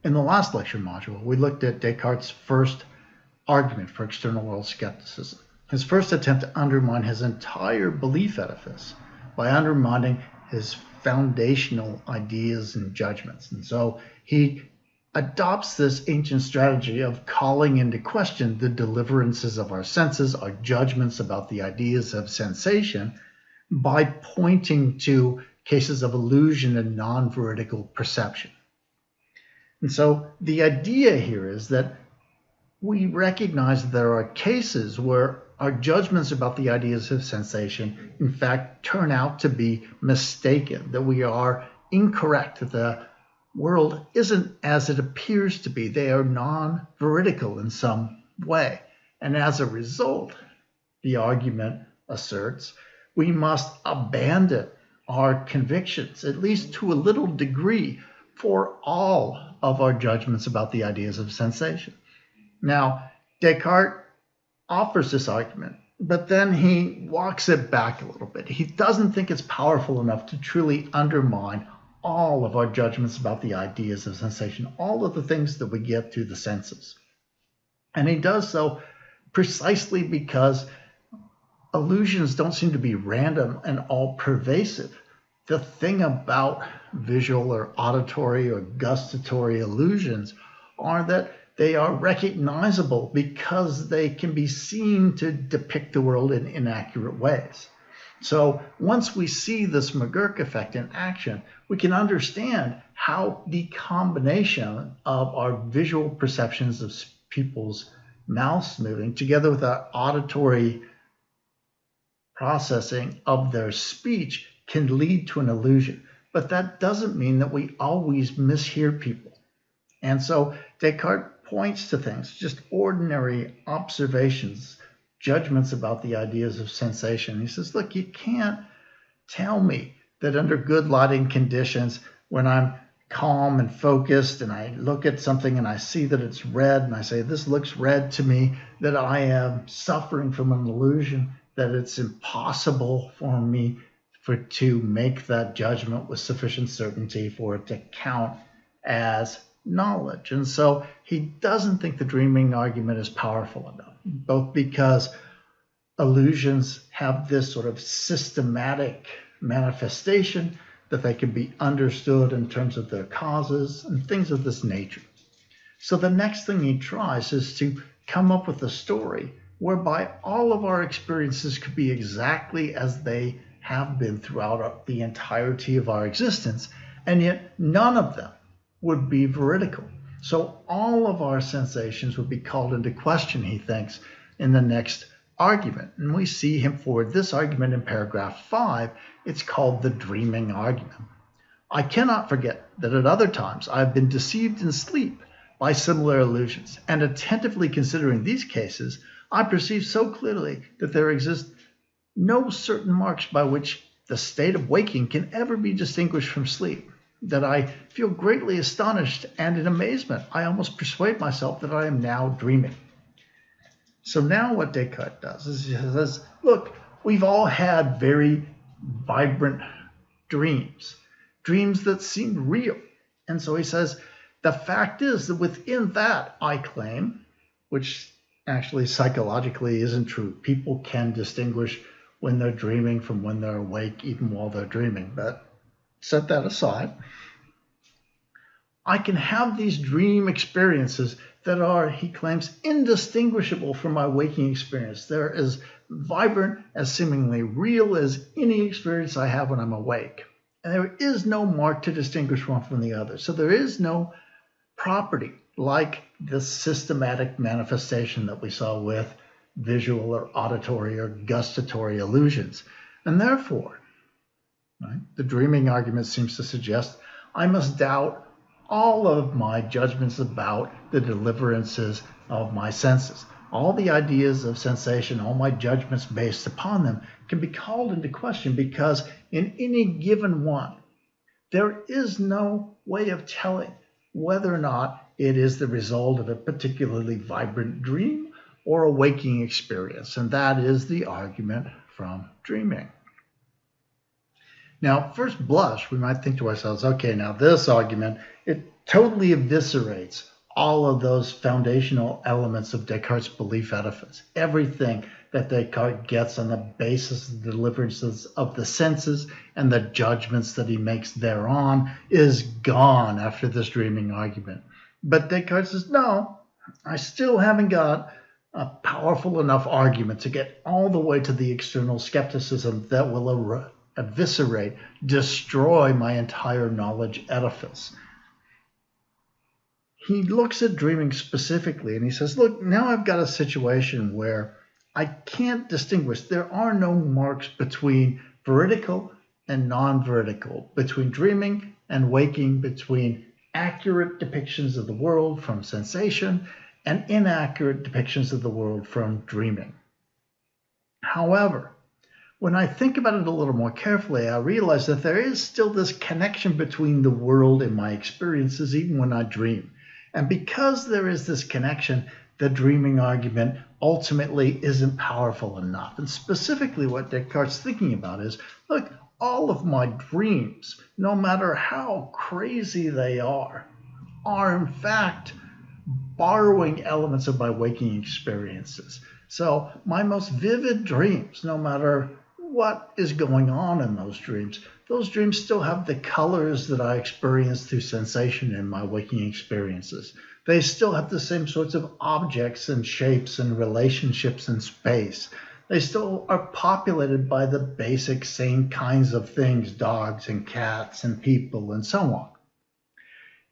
In the last lecture module, we looked at Descartes' first argument for external world skepticism, his first attempt to undermine his entire belief edifice by undermining his foundational ideas and judgments. And so he adopts this ancient strategy of calling into question the deliverances of our senses, our judgments about the ideas of sensation, by pointing to cases of illusion and non-veridical perception. And so the idea here is that we recognize that there are cases where our judgments about the ideas of sensation, in fact, turn out to be mistaken, that we are incorrect, that the world isn't as it appears to be. They are non-veridical in some way. And as a result, the argument asserts, we must abandon our convictions, at least to a little degree, for all of our judgments about the ideas of sensation. Now, Descartes offers this argument, but then he walks it back a little bit. He doesn't think it's powerful enough to truly undermine all of our judgments about the ideas of sensation, all of the things that we get through the senses. And he does so precisely because illusions don't seem to be random and all pervasive. The thing about visual or auditory or gustatory illusions are that they are recognizable because they can be seen to depict the world in inaccurate ways. So once we see this McGurk effect in action, we can understand how the combination of our visual perceptions of people's mouths moving together with our auditory processing of their speech can lead to an illusion. But that doesn't mean that we always mishear people. And so Descartes points to things, just ordinary observations, judgments about the ideas of sensation. He says, look, you can't tell me that under good lighting conditions, when I'm calm and focused and I look at something and I see that it's red and I say, this looks red to me, that I am suffering from an illusion, that it's impossible for me to make that judgment with sufficient certainty for it to count as knowledge. And so he doesn't think the dreaming argument is powerful enough, both because illusions have this sort of systematic manifestation that they can be understood in terms of their causes and things of this nature. So the next thing he tries is to come up with a story whereby all of our experiences could be exactly as they have been throughout the entirety of our existence, and yet none of them would be veridical. So all of our sensations would be called into question, he thinks, in the next argument. And we see him forward this argument in paragraph 5. It's called the dreaming argument. I cannot forget that at other times I have been deceived in sleep by similar illusions, and attentively considering these cases, I perceive so clearly that there exist no certain marks by which the state of waking can ever be distinguished from sleep, that I feel greatly astonished, and in amazement I almost persuade myself that I am now dreaming. So now what Descartes does is he says, look, we've all had very vibrant dreams that seem real. And so he says, the fact is that within that, I claim, which actually psychologically isn't true. People can distinguish when they're dreaming from when they're awake, even while they're dreaming. But set that aside. I can have these dream experiences that are, he claims, indistinguishable from my waking experience. They're as vibrant, as seemingly real as any experience I have when I'm awake. And there is no mark to distinguish one from the other. So there is no property like this systematic manifestation that we saw with visual or auditory or gustatory illusions. And therefore, right, the dreaming argument seems to suggest I must doubt all of my judgments about the deliverances of my senses. All the ideas of sensation, all my judgments based upon them can be called into question because in any given one, there is no way of telling whether or not it is the result of a particularly vibrant dream or a waking experience. And that is the argument from dreaming. Now, first blush, we might think to ourselves, okay, now this argument, it totally eviscerates all of those foundational elements of Descartes' belief edifice. Everything that Descartes gets on the basis of the deliverances of the senses and the judgments that he makes thereon is gone after this dreaming argument. But Descartes says, no, I still haven't got a powerful enough argument to get all the way to the external skepticism that will eviscerate, destroy my entire knowledge edifice. He looks at dreaming specifically and he says, look, now I've got a situation where I can't distinguish. There are no marks between veridical and non-veridical, between dreaming and waking, between accurate depictions of the world from sensation and inaccurate depictions of the world from dreaming. However, when I think about it a little more carefully, I realize that there is still this connection between the world and my experiences, even when I dream. And because there is this connection, the dreaming argument ultimately isn't powerful enough. And specifically what Descartes is thinking about is, look, all of my dreams, no matter how crazy they are in fact borrowing elements of my waking experiences. So my most vivid dreams, no matter what is going on in those dreams still have the colors that I experience through sensation in my waking experiences. They still have the same sorts of objects and shapes and relationships in space. They still are populated by the basic same kinds of things, dogs and cats and people and so on.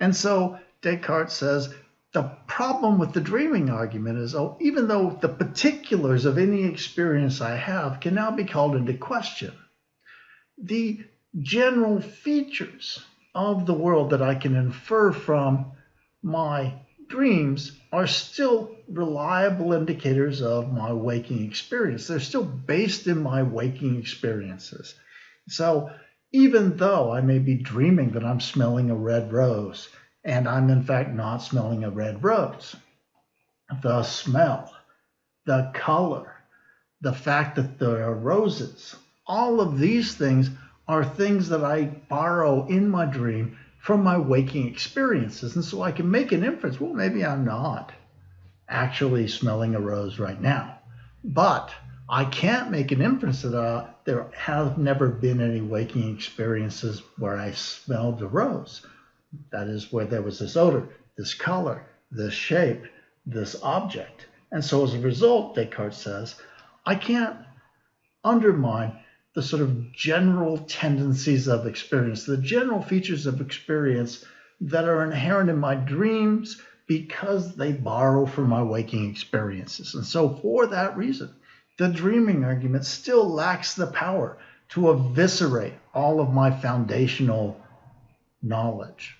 And so Descartes says, the problem with the dreaming argument is, even though the particulars of any experience I have can now be called into question, the general features of the world that I can infer from my dreams are still reliable indicators of my waking experience. They're still based in my waking experiences. So even though I may be dreaming that I'm smelling a red rose, and I'm in fact not smelling a red rose, the smell, the color, the fact that there are roses, all of these things are things that I borrow in my dream from my waking experiences. And so I can make an inference, well, maybe I'm not actually smelling a rose right now. But I can't make an inference that there have never been any waking experiences where I smelled a rose. That is, where there was this odor, this color, this shape, this object. And so as a result, Descartes says, I can't undermine the sort of general tendencies of experience, the general features of experience that are inherent in my dreams because they borrow from my waking experiences. And so for that reason, the dreaming argument still lacks the power to eviscerate all of my foundational knowledge.